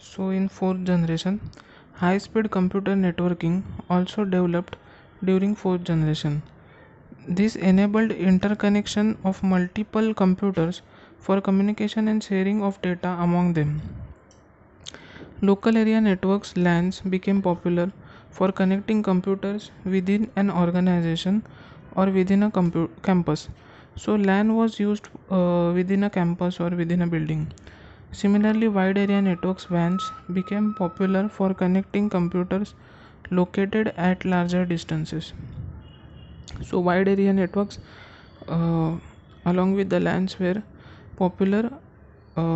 So in fourth generation, high speed computer networking also developed during fourth generation. This enabled interconnection of multiple computers for communication and sharing of data among them. Local area networks LANs became popular for connecting computers within an organization or within a campus. So LAN was used within a campus or within a building. Similarly, wide area networks WANs became popular for connecting computers located at larger distances. So wide area networks uh, along with the LANs were popular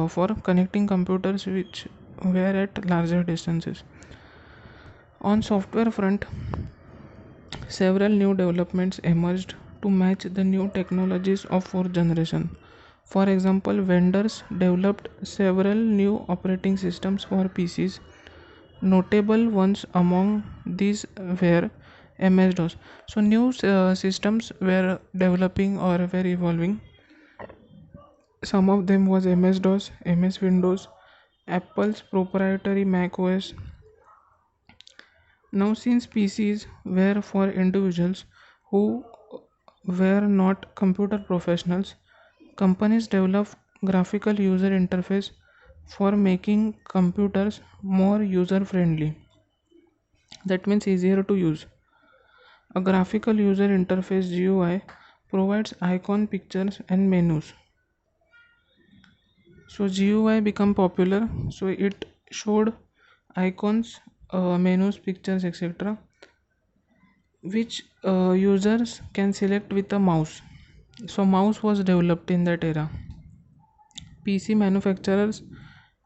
for connecting computers which were at larger distances. On software front, several new developments emerged to match the new technologies of fourth generation. For example, vendors developed several new operating systems for PCs. Notable ones among these were MS-DOS. So new systems were developing or were evolving. Some of them was MS-DOS, MS Windows, Apple's proprietary Mac OS. Now, since PCs were for individuals who were not computer professionals, companies developed graphical user interface for making computers more user friendly. That means easier to use. A graphical user interface GUI provides icon pictures and menus. So GUI become popular. So it showed icons, menus, pictures, etc., which users can select with a mouse. So mouse was developed in that era. PC manufacturers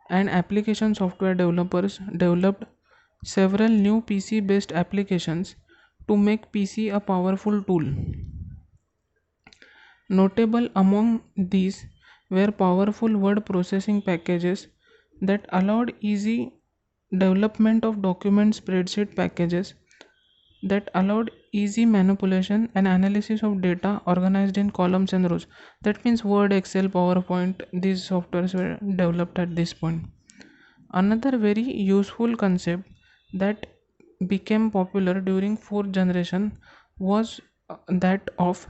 and application software developers developed several new PC based applications to make PC a powerful tool. Notable among these were powerful word processing packages that allowed easy development of document spreadsheet packages that allowed easy manipulation and analysis of data organized in columns and rows. That means Word, Excel, PowerPoint, these softwares were developed at this point. Another very useful concept that became popular during fourth generation was that of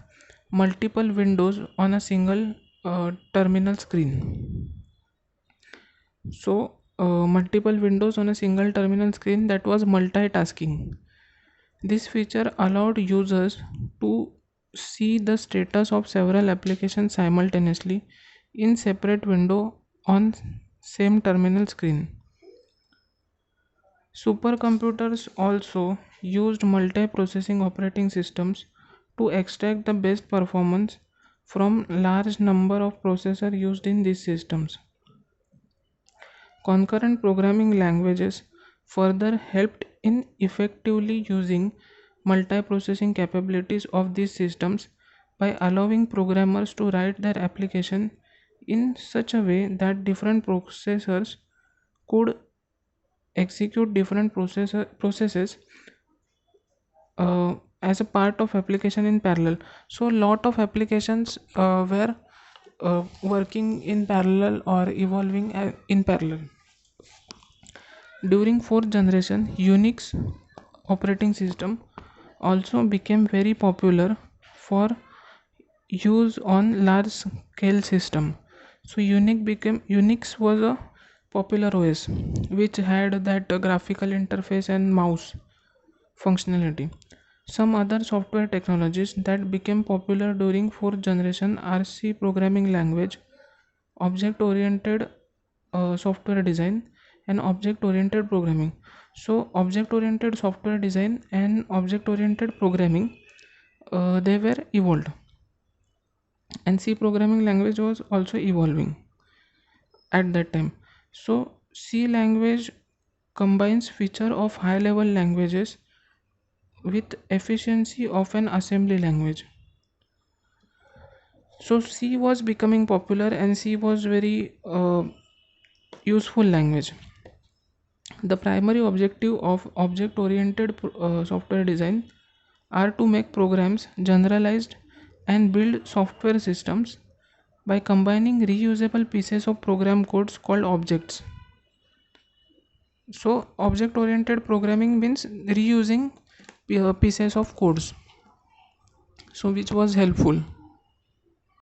multiple windows on a single terminal screen. So multiple windows on a single terminal screen, that was multitasking. This feature allowed users to see the status of several applications simultaneously in separate window on same terminal screen. Supercomputers also used multi-processing operating systems to extract the best performance from large number of processors used in these systems. Concurrent programming languages further helped in effectively using multiprocessing capabilities of these systems by allowing programmers to write their application in such a way that different processors could execute different processes as a part of application in parallel. So lot of applications were working in parallel or evolving in parallel. During fourth generation, Unix operating system also became very popular for use on large scale system. So Unix was a popular OS which had that graphical interface and mouse functionality. Some other software technologies that became popular during fourth generation are C programming language, object oriented software design, and object oriented programming. So object oriented software design and object oriented programming, they were evolved, and C programming language was also evolving at that time. So C language combines feature of high level languages with efficiency of an assembly language. So C was becoming popular and C was very useful language. The primary objective of object oriented software design are to make programs generalized and build software systems by combining reusable pieces of program codes called objects. So object oriented programming means reusing pieces of codes, so which was helpful.